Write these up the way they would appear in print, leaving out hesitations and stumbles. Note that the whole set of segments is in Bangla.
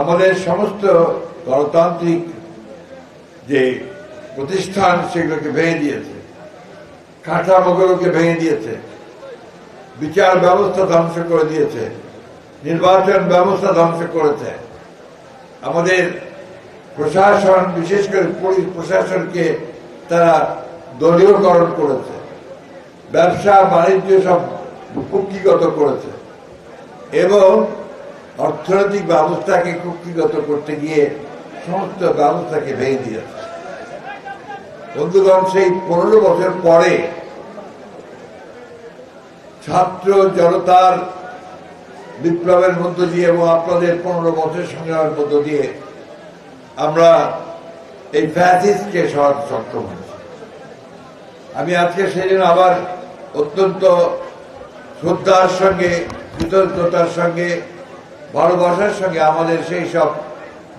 আমাদের সমস্ত গণতান্ত্রিক যে প্রতিষ্ঠান সেগুলোকে ভেঙে দিয়েছে, কাঠামোগুলোকে ভেঙে দিয়েছে, বিচার ব্যবস্থা ধ্বংস করে দিয়েছে, নির্বাচন ব্যবস্থা ধ্বংস করেছে, আমাদের প্রশাসন বিশেষ করে পুলিশ প্রশাসনকে তারা দলীয়করণ করেছে, ব্যবসা বাণিজ্য সব কুক্ষিগত করেছে এবং অর্থনৈতিক ব্যবস্থাকে কুক্ষিগত করতে গিয়ে সমস্ত ব্যবস্থাকে ভেঙে দিয়েছে। বন্ধুগণ, সেই 15 বছর পরে ছাত্র জনতার বিপ্লবের মধ্য দিয়ে এবং আপনাদের 15 বছর সংগ্রামের মধ্য দিয়ে আমরা এই ফ্যাসিস্টকে সরাতে সক্ষম হয়েছি। আমি আজকে সেই জন্য আবার অত্যন্ত শ্রদ্ধার সঙ্গে, কৃতজ্ঞতার সঙ্গে, ভালোবাসার সঙ্গে আমাদের সেই সব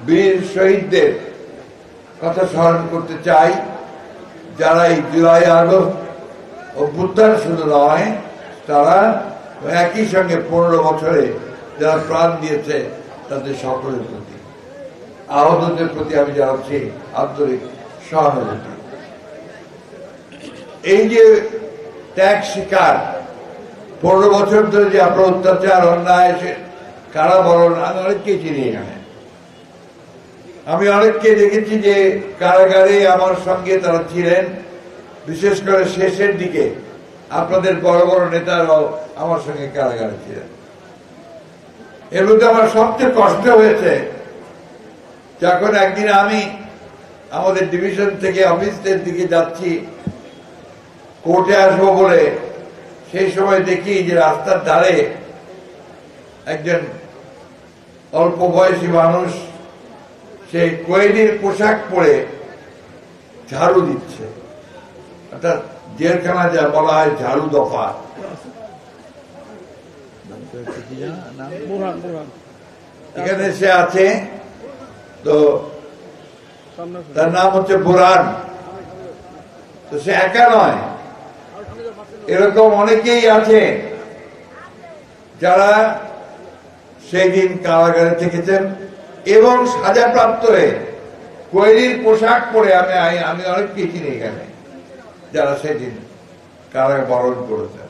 বীর শহীদদের কথা স্মরণ করতে চাই, যারা এই জুলাই আগস্ট অভ্যুত্থান শুধু নয়, তারা একই সঙ্গে 15 বছরে যারা প্রাণ দিয়েছে তাদের সকলের প্রতি, আহতদের প্রতি আমি জানাচ্ছি আন্তরিক সহানুভূতি। এই যে ত্যাগ শিকার 15 বছর ধরে যে আপনার অত্যাচার, অন্যায়, কারাবরণ, আমি অনেককে চিনি এখানে। আমি অনেককে দেখেছি যে কারাগারে আমার সঙ্গে তারা ছিলেন, বিশেষ করে শেষের দিকে আপনাদের বড় বড় নেতারাও আমার সঙ্গে কারাগারে ছিলেন। এর মধ্যে আমার সবচেয়ে কষ্ট হয়েছে যখন একদিন আমি আমাদের ডিভিশন থেকে অফিসের দিকে যাচ্ছি কোর্টে আসবো বলে, সেই সময় দেখি যে রাস্তার ধারে একজন অল্প বয়সী মানুষ সেই কোয়েডির পোশাক পরে ঝাড়ু দিচ্ছে, অর্থাৎ জেলখানা যা বলা হয় ঝাড়ু দফা। এখানে সে আছে, তো তার নাম হচ্ছে বুরহান। তো সে একা নয়, এরকম অনেকেই আছে যারা সেই দিন কারাগারে থেকেছেন এবং সাজাপ্রাপ্ত হয়ে কোয়েরির পোশাক পরে আমি অনেককে চিনি এখানে, যারা সেদিন কারাগারে বরণ করেছেন।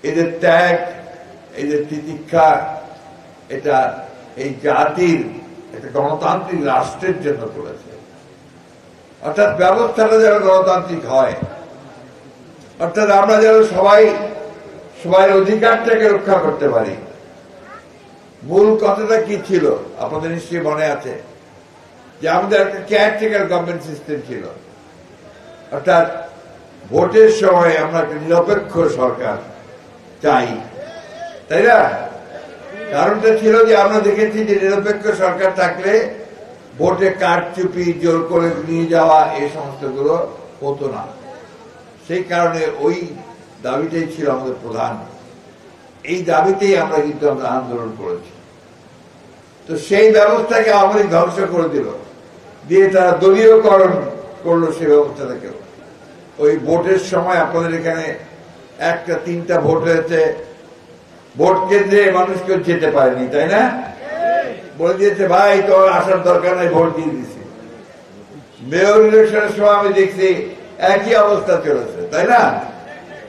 এদের ত্যাগ, এদের তিতিক্ষা, এটা এই জাতির একটা গণতান্ত্রিক রাষ্ট্রের জন্য করেছে, অর্থাৎ ব্যবস্থাটা যেন গণতান্ত্রিক হয়, অর্থাৎ আমরা যেন সবাই অধিকারটাকে রক্ষা করতে পারি। মূল কথাটা কি ছিল আপনাদের নিশ্চয়ই মনে আছে, যে আমাদের একটা কেয়ারটেকার গভর্নমেন্ট সিস্টেম ছিল, অর্থাৎ ভোটের সময় আমরা একটা নিরপেক্ষ সরকার চাই, তাই না? কারণটা ছিল যে আমরা দেখেছি যে নিরপেক্ষ সরকার থাকলে ভোটে কারচুপি, জোর করে নিয়ে যাওয়া, এই সমস্তগুলো হতো না। সেই কারণে ওই দাবিটাই ছিল আমাদের প্রধান, এই দাবিতেই আমরা কিন্তু আমরা আন্দোলন করেছি। তো সেই ব্যবস্থাকে আওয়ামী লীগ ধ্বংস করে দিল, দিয়ে তারা দলীয়করণ করলো সেই ব্যবস্থাটাকেও। ওই ভোটের সময় আপনাদের এখানে 1টা-3টা ভোট হয়েছে, ভোট কেন্দ্রে মানুষ কেউ যেতে পারেনি, তাই না? বলে দিয়েছে ভাই তোমার আসার দরকার নাই, ভোট দিয়ে দিছি। মেয়র ইলেকশনের সময় আমি দেখছি একই অবস্থা চলেছে, তাই না?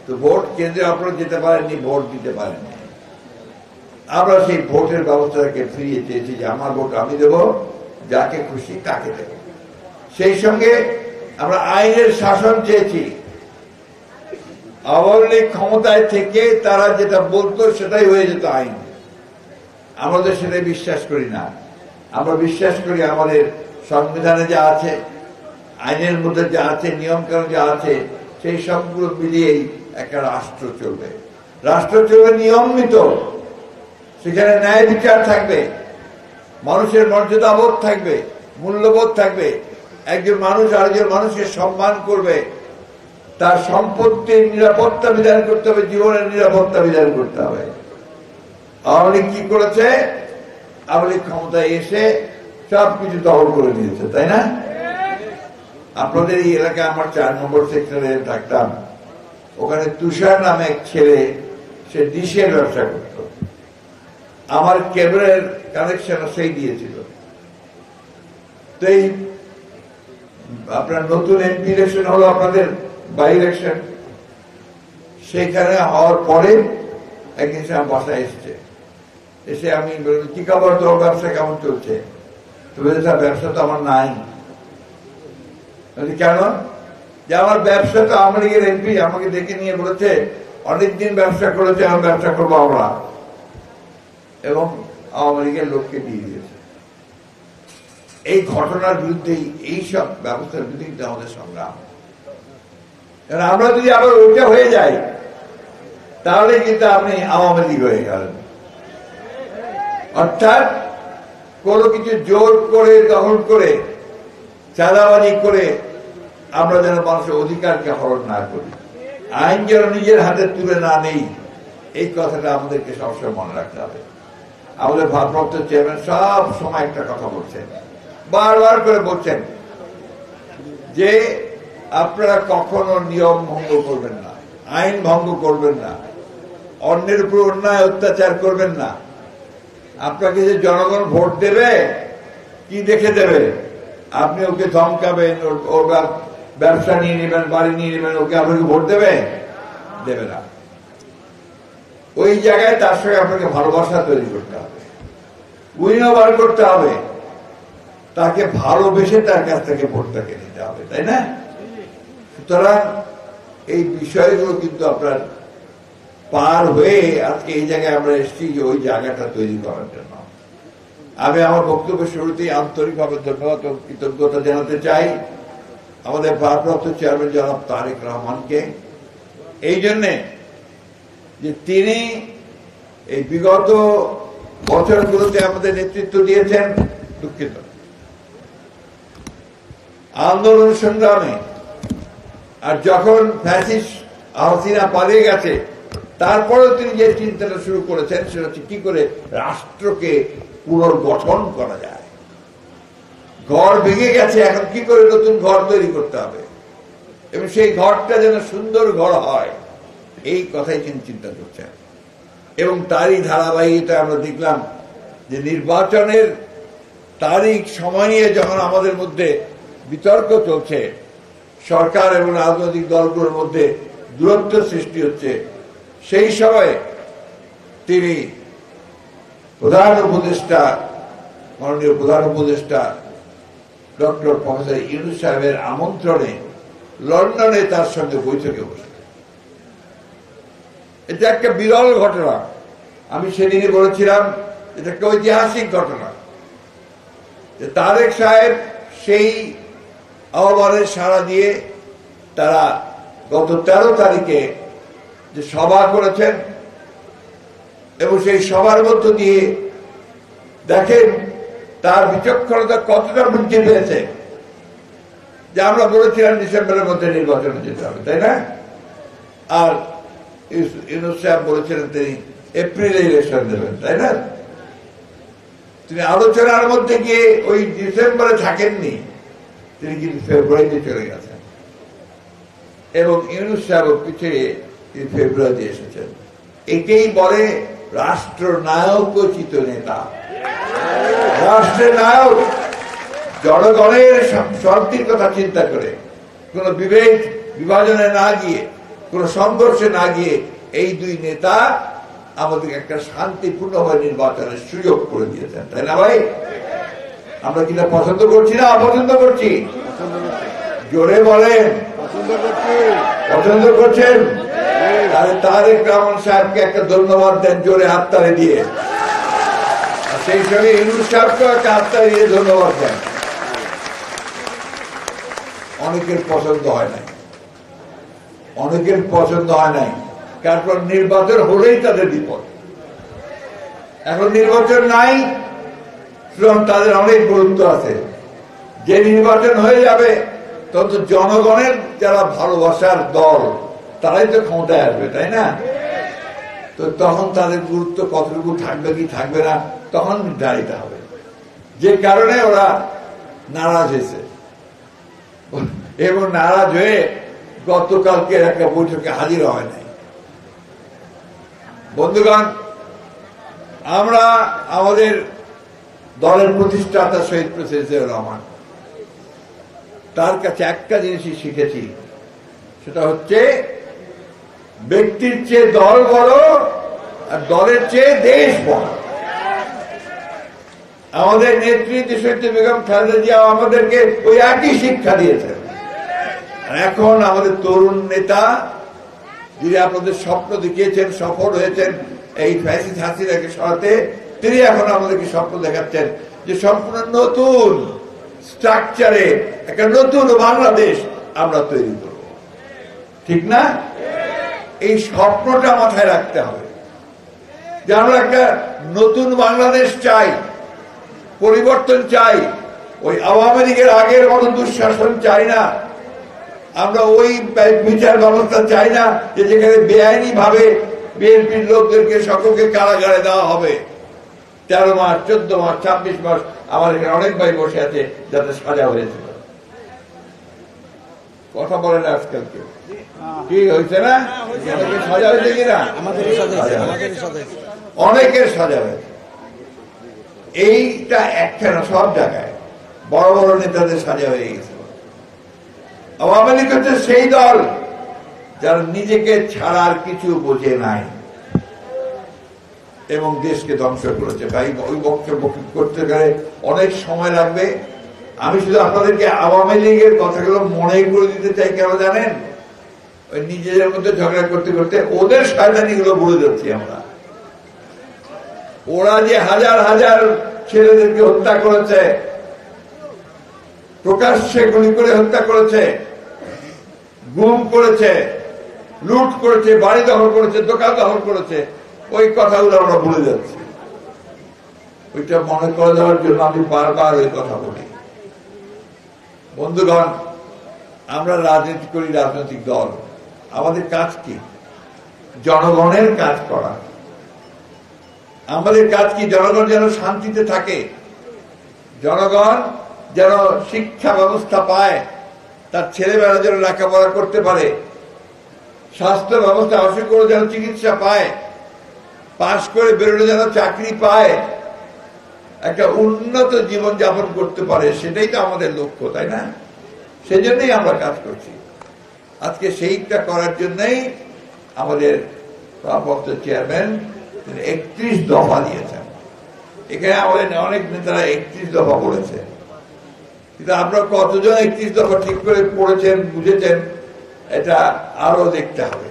তো ভোট কেন্দ্রে আপনারা যেতে পারেননি, ভোট দিতে পারেননি। আমরা সেই ভোটের ব্যবস্থাটাকে ফিরিয়ে চেয়েছি যে আমার ভোট আমি দেব, যাকে খুশি তাকে দেব। সেই সঙ্গে আমরা আইনের শাসন চেয়েছি। আওয়ামী লীগ ক্ষমতায় থেকে তারা যেটা বলতো সেটাই হয়ে যেত আইন। আমাদের সেটাই বিশ্বাস করি না। আমরা বিশ্বাস করি আমাদের সংবিধানে যা আছে, আইনের মধ্যে যা আছে, নিয়মকানুন যা আছে, সেই সবগুলো মিলিয়েই একটা রাষ্ট্র চলবে। রাষ্ট্র চলবে নিয়মিত, সেখানে ন্যায় বিচার থাকবে, মানুষের মর্যাদাবোধ থাকবে, মূল্যবোধ থাকবে, একজন মানুষ আরেকজন মানুষকে সম্মান করবে, তার সম্পত্তির নিরাপত্তা বিধান করতে হবে, জীবনের নিরাপত্তা বিধান করতে হবে। আওয়ামী লীগ কি করেছে? আওয়ামী লীগ ক্ষমতায় এসে সবকিছু দখল করে নিয়েছে, তাই না? আপনাদের এই এলাকায় আমার 4 নম্বর সেক্টরে থাকতাম, ওখানে তুষার নামে এক ছেলে, সে ডিশের ব্যবসা করত। আমার কেবলের কানেকশন সেই দিয়েছিল। তো এই আপনার নতুন এমপি ইলেকশন হলো, আপনাদের বাই ইলেকশন, সেইখানে হওয়ার পরে একদিন সে আমার বাসায় এসছে। এসে আমি বললাম, কি খবর, তোর ব্যবসা কেমন চলছে? তো বলছে, স্যার ব্যবসা তো আমার নাই। কেন? যে আমার ব্যবসা তো আওয়ামী লীগের এমপি আমাকে ডেকে নিয়ে বলেছে অনেকদিন ব্যবসা করেছে, আমার ব্যবসা করবো আমরা, এবং আওয়ামী লীগের লোককে দিয়ে দিয়েছে। এই ঘটনার বিরুদ্ধে, এইসব ব্যবস্থার বিরুদ্ধে আমাদের সংগ্রাম। আমরা যদি আবার ওইটা হয়ে যাই, তাহলে কিন্তু আপনি আওয়ামী লীগ হয়ে গেলেন। অর্থাৎ কোনো কিছু জোর করে, দখল করে, চাঁদাবাজি করে আমরা যেন মানুষের অধিকারকে হরণ না করি, আইন যেন নিজের হাতে তুলে না নেই, এই কথাটা আমাদেরকে সবসময় মনে রাখতে হবে। আমাদের ভারপ্রাপ্ত চেয়ারম্যান সব সময় একটা কথা বলছেন, বারবার করে বলছেন যে আপনারা কখনো নিয়ম ভঙ্গ করবেন না, আইন ভঙ্গ করবেন না, অন্যের উপর অন্যায় অত্যাচার করবেন না। আপনাকে যে জনগণ ভোট দেবে, কি দেখে দেবে? আপনি ওকে ধমকাবেন, ওর ব্যবসা নিয়ে নেবেন, বাড়ি নিয়ে নেবেন, ওকে আপনাকে ভোট দেবে? দেবে না। ওই জায়গায় তার সঙ্গে আপনাকে ভালোবাসা তৈরি করতে হবে, উইনওভার করতে হবে, তাকে ভালোবেসে তার কাছ থেকে ভোটটাকে নিতে হবে, তাই না? সুতরাং এই বিষয়গুলো কিন্তু আপনার পার হয়ে আজকে এই জায়গায় আমরা এসেছি, যে ওই জায়গাটা তৈরি করার জন্য। আমি আমার বক্তব্যের শুরুতেই আন্তরিকভাবে ধন্যবাদ ও কৃতজ্ঞতা জানাতে চাই আমাদের ভারপ্রাপ্ত চেয়ারম্যান জনাব তারেক রহমানকে, এই জন্যে যে তিনি এই বিগত বছরগুলোতে আমাদের নেতৃত্ব দিয়েছেন। দুঃখিত, আন্দোলন সংগ্রামে, আর যখন ফ্যাসিস্ট হাসিনা পালিয়ে গেছে, তারপরেও তিনি যে চিন্তাটা শুরু করেছেন সেটা হচ্ছে কি করে রাষ্ট্রকে পুনর্গঠন করা যায়। ঘর ভেঙে গেছে, এখন কি করে নতুন ঘর তৈরি করতে হবে, এবং সেই ঘরটা যেন সুন্দর ঘর হয়, এই কথাই তিনি চিন্তা করছেন। এবং তারই ধারাবাহিকতা আমরা দেখলাম যে নির্বাচনের তারিখ সময় নিয়ে যখন আমাদের মধ্যে বিতর্ক চলছে, সরকার এবং রাজনৈতিক দলগুলোর মধ্যে দূরত্ব সৃষ্টি হচ্ছে, সেই সময় তিনি প্রধান উপদেষ্টা, মাননীয় প্রধান উপদেষ্টা ডক্টর প্রফেসর ইউনূস সাহেবের আমন্ত্রণে লন্ডনে তার সঙ্গে বৈঠকে বসে। এটা একটা বিরল ঘটনা। আমি সেদিনই বলেছিলাম এটা একটা ঐতিহাসিক ঘটনা, যে তারেক সাহেব সেই আহ্বানের সাড়া দিয়ে তারা গত 13 তারিখে যে সভা করেছেন, এবং সেই সভার মধ্য দিয়ে দেখেন তার বিচক্ষণতা কতটা বৃদ্ধি পেয়েছে, যে আমরা বলেছিলাম ডিসেম্বরের মধ্যে নির্বাচনে যেতে হবে, তাই না? আর ইউনূস সাহেব বলেছিলেন তিনি এপ্রিলে ইলেকশন দেবেন, তাই না? তিনি আলোচনার মধ্যে গিয়ে ওই ডিসেম্বরে থাকেননি, তিনি কিন্তু ফেব্রুয়ারিতে চলে গেছেন, এবং ইউনূস সাহেব পিছিয়ে তিনি ফেব্রুয়ারিতে এসেছেন। একেই বলে রাষ্ট্রনায়কোচিত নেতা। রাষ্ট্রের নায়ক জনগণের শান্তির কথা চিন্তা করে, কোন বিভেদ বিভাজনে না গিয়ে, কোন সংঘর্ষে না গিয়ে, এই দুই নেতা আমাদের একটা শান্তিপূর্ণভাবে নির্বাচনের সুযোগ করে দিয়েছেন, তাই না ভাই? আমরা কিনা পছন্দ করছি না অপছন্দ করছি? জোরে বলেন, পছন্দ করছেন? তাহলে তারেক রহমান সাহেবকে একটা ধন্যবাদ দেন জোরে হাততালি দিয়ে, আর সেই সঙ্গে ইউনূস সাহেবকেও একটা হাততালি দিয়ে ধন্যবাদ দেন। অনেকের পছন্দ হয় নাই, অনেকের পছন্দ হয় নাই, তারপর নির্বাচন হলেই তাদের বিপদ। এখন নির্বাচন নাই, সুতরাং তাদের অনেক গুরুত্ব আছে। যে নির্বাচন হয়ে যাবে তখন তো জনগণের যারা ভালোবাসার দল তারাই তো ক্ষমতায় আসবে, তাই না? তো তখন তাদের গুরুত্ব কতটুকু থাকবে কি থাকবে না তখন নির্ধারিত হবে। যে কারণে ওরা নারাজ হয়েছে, এবং নারাজ হয়ে গতকালকে একটা বৈঠকে হাজির হয় নাই। বন্ধুগণ, আমরা আমাদের দলের প্রতিষ্ঠাতা শহীদ প্রেসিডেন্ট জিয়াউর রহমান, তার কাছে একটা জিনিসই শিখেছি, সেটা হচ্ছে ব্যক্তির চেয়ে দল বড় আর দলের চেয়ে দেশ বড়। আমাদের নেত্রী দেশনেত্রী বেগম খালেদা জিয়া আমাদেরকে ওই একই শিক্ষা দিয়েছেন। এখন আমাদের তরুণ নেতা, যিনি আপনাদের স্বপ্ন দেখিয়েছেন, সফল হয়েছেন এই ফ্যাসিস্ট হাসিনাকে সরাতে, তিনি এখন আমাদেরকে স্বপ্ন দেখাচ্ছেন যে সম্পূর্ণ নতুন স্ট্রাকচারে একটা নতুন বাংলাদেশ আমরা তৈরি করব। ঠিক না? এই স্বপ্নটা মাথায় রাখতে হবে যে আমরা একটা নতুন বাংলাদেশ চাই, পরিবর্তন চাই। ওই আওয়ামী লীগের আগের মতো দুঃশাসন চাই না। আমরা ওই বিচার ব্যবস্থা চাই না যে যেখানে বেআইনি ভাবে বিএনপির লোকদেরকে সকলকে কারাগারে দেওয়া হবে। 13 মাস, 14 মাস, 26 মাস আমার এখানে অনেক ভাই বসে আছে যাতে সাজা হয়েছিল। কথা বলেন আজকাল কেউ কি হয়েছে না? সাজা হয়েছে কিনা? অনেকের সাজা হয়েছে। এইটা একটা না, সব জায়গায় বড় বড় নেতাদের সাজা হয়ে গেছে। আওয়ামী লীগ হচ্ছে সেই দল যারা নিজেকে ছাড়ার কিছু বোঝে নাই এবং দেশকে ধ্বংস করেছে। ভাই, ওই বক্তব্য করতে গেলে অনেক সময় লাগবে। আমি শুধু আপনাদেরকে আওয়ামী লীগের কথাগুলো মনে করে দিতে চাই। কেন জানেন? ওই নিজেদের মধ্যে ঝগড়া করতে করতে ওদের শয়তানিগুলো ভুলে যাচ্ছি আমরা। ওরা যে হাজার হাজার ছেলেদেরকে হত্যা করেছে, প্রকাশ্যে গুলি করে হত্যা করেছে, গুম করেছে, লুট করেছে, বাড়ি দখল করেছে, দোকান দখল করেছে, ওই কথাগুলো আমরা ভুলে যাচ্ছি। ওইটা মনে করে দেওয়ার জন্য আমি বারবার ওই কথা বলি। বন্ধুগণ, আমরা রাজনীতি করি, রাজনৈতিক দল। আমাদের কাজ কি? জনগণের কাজ করা। আমাদের কাজ কি? জনগণ যেন শান্তিতে থাকে, জনগণ যেন শিক্ষা ব্যবস্থা পায়, তার ছেলেমেয়েরা যেন লেখাপড়া করতে পারে, স্বাস্থ্য ব্যবস্থা অসুখ করে যেন চিকিৎসা পায়, পাশ করে বেরোলে যেন চাকরি পায়, একটা উন্নত জীবন যাপন করতে পারে। সেটাই তো আমাদের লক্ষ্য, তাই না? সেজন্যই আমরা কাজ করছি। আজকে সেইটা করার জন্যই আমাদের ভারপ্রাপ্ত চেয়ারম্যান 31 দফা দিয়েছেন। এখানে আমাদের অনেক নেতারা 31 দফা বলেছে, কিন্তু আপনারা কতজন 31 দফা ঠিক করে পড়েছেন, বুঝেছেন, এটা আরো দেখতে হবে।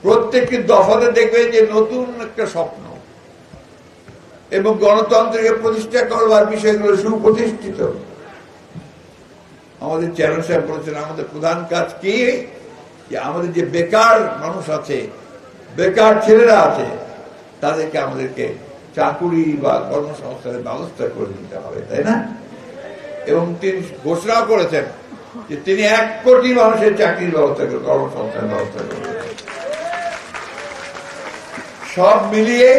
প্রত্যেকটি দফাতে দেখবেন যে নতুন একটা স্বপ্ন এবং গণতন্ত্রকে প্রতিষ্ঠা করবার বিষয়গুলো সুপ্রতিষ্ঠিত। আমাদের চেয়ারম্যান সাহেব বলেছেন আমাদের প্রধান কাজ কি? যে আমাদের যে বেকার মানুষ আছে, বেকার ছেলেরা আছে, তাদেরকে আমাদেরকে চাকুরি বা কর্মসংস্থানের ব্যবস্থা করে দিতে হবে, তাই না? এবং তিনি ঘোষণা করেছেন যে তিনি 1 কোটি মানুষের চাকরির ব্যবস্থা করে, কর্মসংস্থানের ব্যবস্থা করবেন। সব মিলিয়ে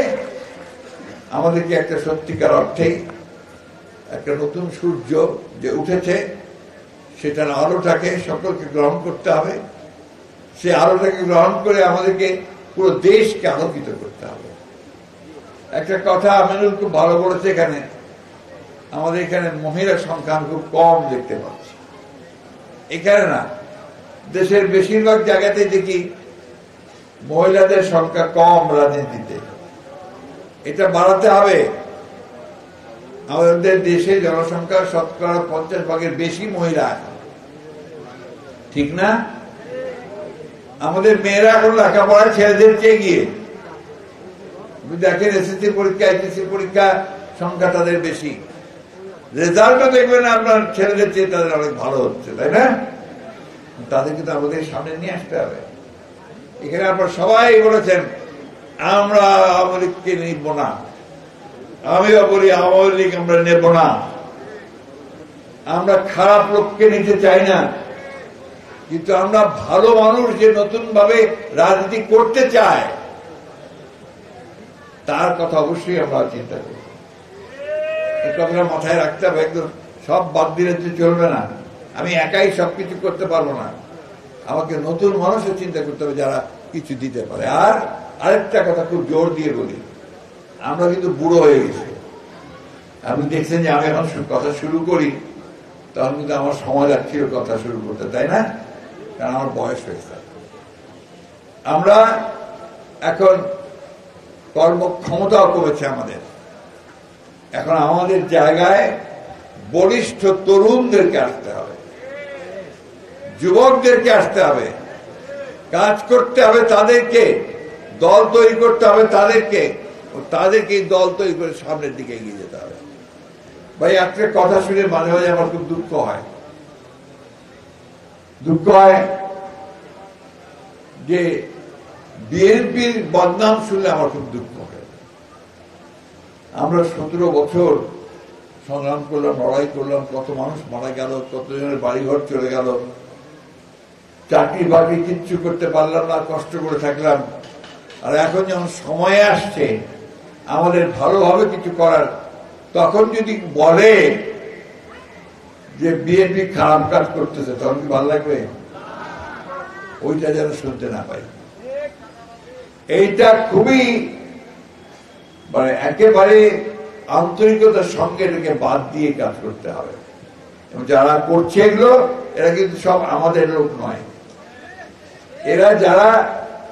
আমাদেরকে একটা সত্যিকার অর্থেই একটা নতুন সূর্য যে উঠেছে, সেটার আলোটাকে সকলকে গ্রহণ করতে হবে। সে আলোটাকে গ্রহণ করে আমাদেরকে পুরো দেশকে আলোকিত করতে হবে। একটা কথা আমিনুল খুব ভালো বলেছে, এখানে আমাদের এখানে মহিলা সংখ্যা খুব কম দেখতে পাচ্ছি। এখানে না, দেশের বেশিরভাগ জায়গাতেই দেখি মহিলাদের সংখ্যা কম রাজনীতিতে। এটা বাড়াতে হবে। আমাদের দেশে জনসংখ্যা 50% বেশি মহিলা, ঠিক না? আমাদের মেয়েরা এখন লেখাপড়া ছেলেদের চেয়ে গিয়ে দেখেন, এসএসসি পরীক্ষা, এইচএসসি পরীক্ষা সংখ্যা তাদের বেশি, রেজাল্টও দেখবেন আপনার ছেলেদের চেয়ে তাদের অনেক ভালো হচ্ছে, তাই না? তাদের কিন্তু আমাদের সামনে নিয়ে আসতে হবে। এখানে আপনার সবাই বলেছেন আমরা আওয়ামী লীগকে নিব না। আমিও বলি আওয়ামী লীগ আমরা নেব না। আমরা খারাপ লোককে নিতে চাই না, কিন্তু আমরা ভালো মানুষ যে নতুন ভাবে রাজনীতি করতে চায় তার কথা অবশ্যই আমরা চিন্তা করি। এই কথাটা মাথায় রাখতে হবে। একদম সব বাদ দিলে তো চলবে না। আমি একাই সবকিছু করতে পারবো না। আমাকে নতুন মানুষের চিন্তা করতে হবে যারা কিছু দিতে পারে। আর আরেকটা কথা খুব জোর দিয়ে বলি, আমরা কিন্তু বুড়ো হয়ে গেছি। আপনি দেখছেন যে আমি এখন কথা শুরু করি, তখন কিন্তু আমার সময় লাগছিল কথা শুরু করতে, তাই না? কারণ আমার বয়স হয়েছে। আমরা এখন কর্মক্ষমতাও কমেছে আমাদের। এখন আমাদের জায়গায় বলিষ্ঠ তরুণদেরকে আসতে হবে, যুবকদেরকে আসতে হবে, কাজ করতে হবে তাদেরকে, দল তৈরি করতে হবে তাদেরকে দল তৈরি করে সামনের দিকে এগিয়ে যেতে হবে। ভাই, একটা কথা শুনে মাঝে মাঝে আমার খুব দুঃখ হয় যে বিএনপির বদনাম শুনলে আমার খুব দুঃখ হয়। আমরা 17 বছর সংগ্রাম করলাম, লড়াই করলাম, কত মানুষ মারা গেল, কতজনের বাড়িঘর চলে গেল, চাকরি বাকরি কিচ্ছু করতে পারলাম না, কষ্ট করে থাকলাম। আর এখন যখন সময় আসছে আমাদের ভালোভাবে কিছু করার, তখন যদি বলে যে বিএনপি খারাপ কাজ করতেছে, তখন কি ভালো লাগবে? ওইটা যেন শুনতে না পাই। এইটা খুবই একেবারে আন্তরিকতার সঙ্গে এটাকে বাদ দিয়ে কাজ করতে হবে। এবং যারা করছে এগুলো, এরা কিন্তু সব আমাদের লোক নয়। এরা যারা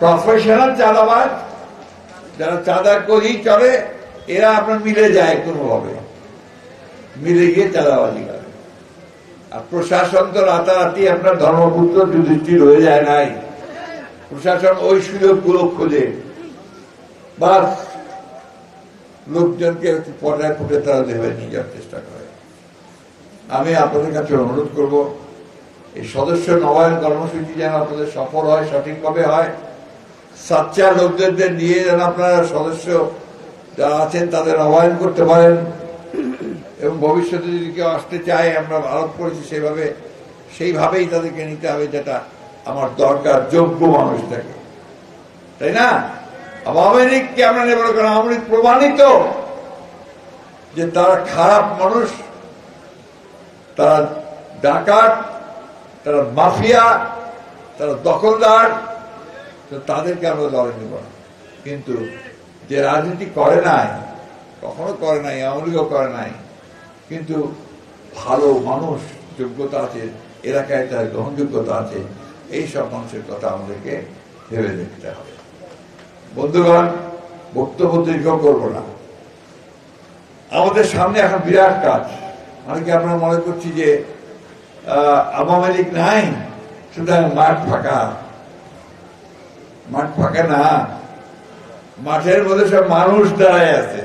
প্রফেশনাল চাঁদাবাজ, যারা চাঁদা করেই চলে, এরা আপনার মিলে যায়, কোনোভাবে মিলে গিয়ে চাঁদাবাজি করে। আর প্রশাসন তো রাতারাতি আপনার ধর্মপুত্র যুধিষ্ঠির হয়ে যায় নাই। প্রশাসন ওই সুযোগগুলো খোঁজে, বা লোকজনকে একটু পর্যায় ফুটে তারা দেবে নিয়ে যাওয়ার চেষ্টা করে। আমি আপনাদের কাছে অনুরোধ করব, এই সদস্য নবায়ন কর্মসূচি যেন আপনাদের সফল হয়, সঠিকভাবে হয়। সাচ্চা লোকদের নিয়ে যেন আপনারা সদস্য যারা আছেন তাদের নবায়ন করতে পারেন। এবং ভবিষ্যতে যদি কেউ আসতে চায়, আমরা আরোপ করেছি সেইভাবেই তাদেরকে নিতে হবে, যেটা আমার দরকার, যোগ্য মানুষটাকে, তাই না? আওয়ামী লীগকে আমরা নেব না, কারণ আওয়ামী লীগ প্রমাণিত যে তারা খারাপ মানুষ, তারা ডাকাত, তারা মাফিয়া, তারা দখলদার। তাদেরকে আমরা দলে নেব না। কিন্তু যে রাজনীতি করে নাই, কখনো করে নাই, আওয়ামী লীগও করে নাই, কিন্তু ভালো মানুষ, যোগ্যতা আছে, এলাকায় তার গ্রহণযোগ্যতা আছে, এই সব মানুষের কথা আমাদেরকে ভেবে দেখতে হবে। বন্ধুগণ, বক্তব্য দীর্ঘ করবো না। আমাদের সামনে এখন বিরাট কাজ। অনেকে আমরা মনে করছি যে আওয়ামী লীগ নাই, সুতরাং মাঠ ফাঁকা। মাঠ ফাঁকা না, মাঠের মধ্যে সব মানুষ দাঁড়ায় আছে।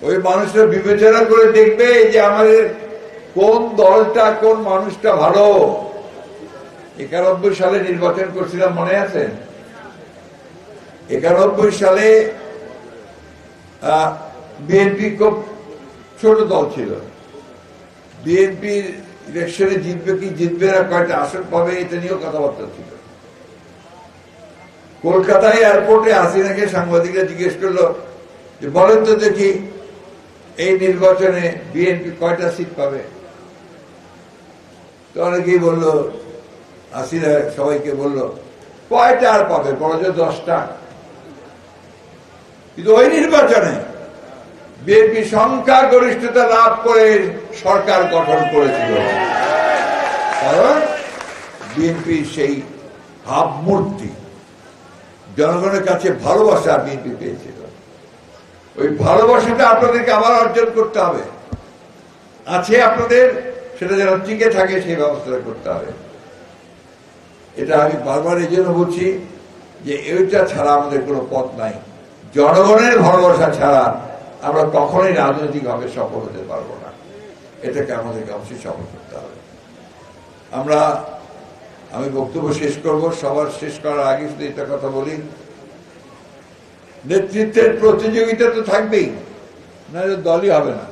ওই মানুষরা বিবেচনা করে দেখবে যে আমাদের কোন দলটা, কোন মানুষটা ভালো। 91 সালে নির্বাচন করছিলাম, মনে আছে? 91 সালে বিএনপি খুব ছোট দল ছিল। বিএনপির ইলেকশনে জিতবে কি জিতবে না, কয়টা আসন পাবে, এটা নিয়েও কথাবার্তা ছিল। কলকাতায় এয়ারপোর্টে হাসিনাকে সাংবাদিকরা জিজ্ঞেস করলো যে বলেন তো দেখি, এই নির্বাচনে বিএনপি কয়টা সিট পাবে? তো অনেকেই বললো, হাসিনা সবাইকে বললো কয়টা আর পাবে, বড় 10টা। কিন্তু ওই নির্বাচনে বিএনপি সংখ্যাগরিষ্ঠতা লাভ করে সরকার গঠন করেছিল, কারণ বিএনপি সেই ভাবমূর্তি, জনগণের কাছে ভালোবাসা বিএনপি পেয়েছিল। ওই ভালোবাসাটা আপনাদেরকে আবার অর্জন করতে হবে। আছে আপনাদের, সেটা যেন টিকে থাকে, সেই ব্যবস্থাটা করতে হবে। এটা আমি বারবার এই জন্য বলছি যে এইটা ছাড়া আমাদের কোনো পথ নাই। জনগণের ভালোবাসা ছাড়া আমরা কখনোই রাজনৈতিকভাবে সফল হতে পারবো না। এটাকে আমাদেরকে অবশ্যই সফল করতে হবে। আমি বক্তব্য শেষ করব। সবার শেষ করার আগে শুধু এটা কথা বলি, নেতৃত্বের প্রতিযোগিতা তো থাকবেই, না দলই হবে না,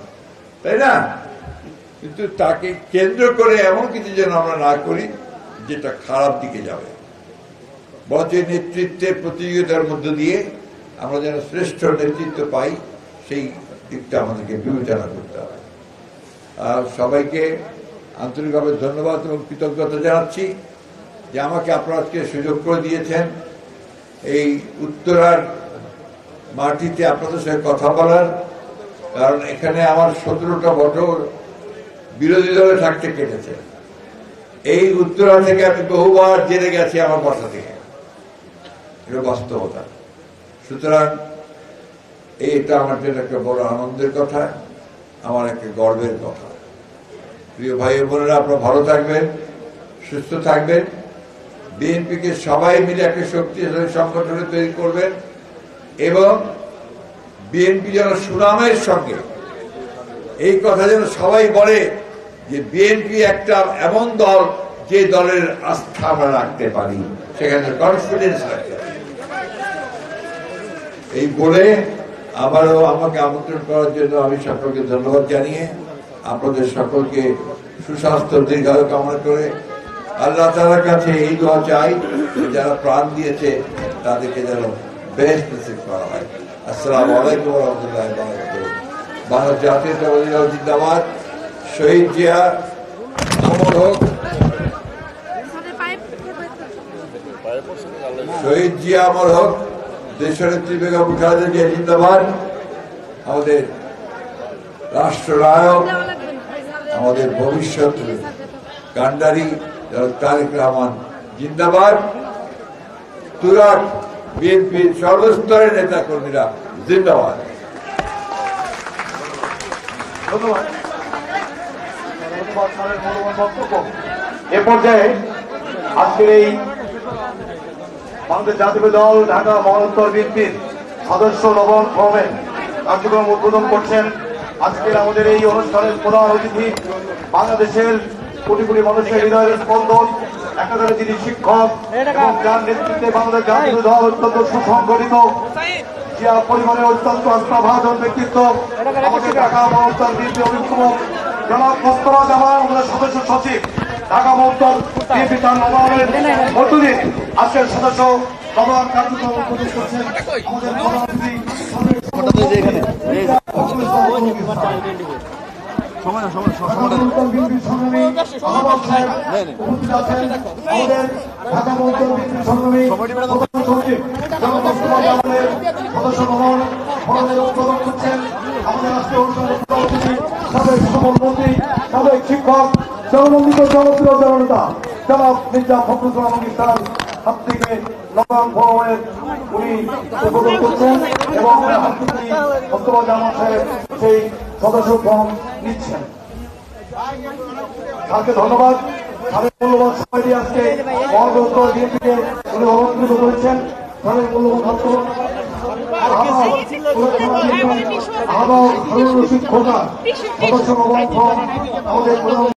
তাই না? কিন্তু তাকে কেন্দ্র করে এমন কিছু যেন আমরা না করি যেটা খারাপ দিকে যাবে। বরঞ্চ নেতৃত্বের প্রতিযোগিতার মধ্য দিয়ে আমরা যেন শ্রেষ্ঠ নেতৃত্ব পাই, সেই দিকটা আমাদেরকে বিবেচনা করতে হবে। আর সবাইকে আন্তরিকভাবে ধন্যবাদ এবং কৃতজ্ঞতা জানাচ্ছি যে আমাকে আপনারা আজকে সুযোগ করে দিয়েছেন এই উত্তরার মাটিতে আপনাদের সঙ্গে কথা বলার, কারণ এখানে আমার 17টা বছর বিরোধী দলে থাকতে কেটেছে। এই উত্তরা থেকে আমি বহুবার জেনে গেছি আমার বাসা থেকে, এটা বাস্তবতা। সুতরাং এইটা আমার জন্য একটা বড় আনন্দের কথা, আমার একটা গর্বের কথা। প্রিয় ভাই বোনেরা, আপনারা ভালো থাকবেন, সুস্থ থাকবেন। বিএনপিকে সবাই মিলে একটা শক্তিশালী সংগঠনে তৈরি করবেন এবং বিএনপি যেন সুনামের সঙ্গে, এই কথা যেন সবাই বলে যে বিএনপি একটা এমন দল যে দলের আস্থা আমরা রাখতে পারি, সেখানে কনফিডেন্স রাখতে পারি। এই বলে আবারও আমাকে আমন্ত্রণ করার জন্য আমি সকলকে ধন্যবাদ জানিয়ে আপনাদের সকলকে সুস্বাস্থ্য দীর্ঘায়ু কামনা করে আল্লাহ তাআলার কাছে এই দোয়া চাই, যারা প্রাণ দিয়েছে তাদেরকে যেন বেহেশত নসিব করা হয়। আসসালামু আলাইকুম ওয়া রাহমাতুল্লাহি ওয়া বারাকাতুহু। বাংলাদেশ জাতীয়তাবাদী দল জিন্দাবাদ। শহীদ জিয়া অমর হোক, শহীদ জিয়া অমর হোক, দেশনেত্রী বেগম খালেদা জিয়া জিন্দাবাদ। আমাদের রাষ্ট্রনায়ক, আমাদের ভবিষ্যৎ কান্ডারি তারেক রহমান জিন্দাবাদ। তুরাগ বিএনপির সর্বস্তরের নেতা কর্মীরা জিন্দাবাদ। ধন্যবাদ। এ পর্যায়ে আজকের এই বাংলাদেশ জাতীয় দল ঢাকা মহানগর বিএনপির সদস্য নবম ফোরামের কার্যক্রম উদ্বোধন করছেন আজকের আমাদের এই অনুষ্ঠানের প্রধান অতিথি, বাংলাদেশের কোটি কোটি মানুষের হৃদয়ের স্পন্দন, একাধারে যিনি শিক্ষক এবং যার নেতৃত্বে বাংলাদেশ জাতীয় দল অত্যন্ত সুসংগঠিত, জিয়া পরিবারের অত্যন্ত আস্থাভাজন ব্যক্তিত্ব, আমাদের ঢাকা মহানগর বিএনপি অভিজ্ঞ জনাব মোস্তফা জামান, আমাদের সদস্য সচিব ঢাকা মহানগর বিএনপি তার নবায়নের মধ্য দিয়ে আজকের সদস্য নবায়ন কার্যক্রম উদ্বোধন করছেন আমাদের প্রধান অতিথি সাবেক শিক্ষক জননন্দিত জনপ্রিয় জননেতা জনাব মির্জা ফখরুল ইসলাম ইসলাম হাত থেকে নবায়ন ফোরামের উনি উদ্বোধন করছেন এবং হাত থেকে মোস্তফা জামান সাহেব সেই সদস্য ফর্ম নিচ্ছেন। তাকে ধন্যবাদ। তাদের মূল্যবান সময় দিয়ে আজকে মহানগর বিএনপিকে উনি অলঙ্কৃত করেছেন। তাদের মূল্যবান বক্তব্য আহ্বায়ক হারুন রশিদ খোকা সদস্য নবায়ন ফর্ম আমাদের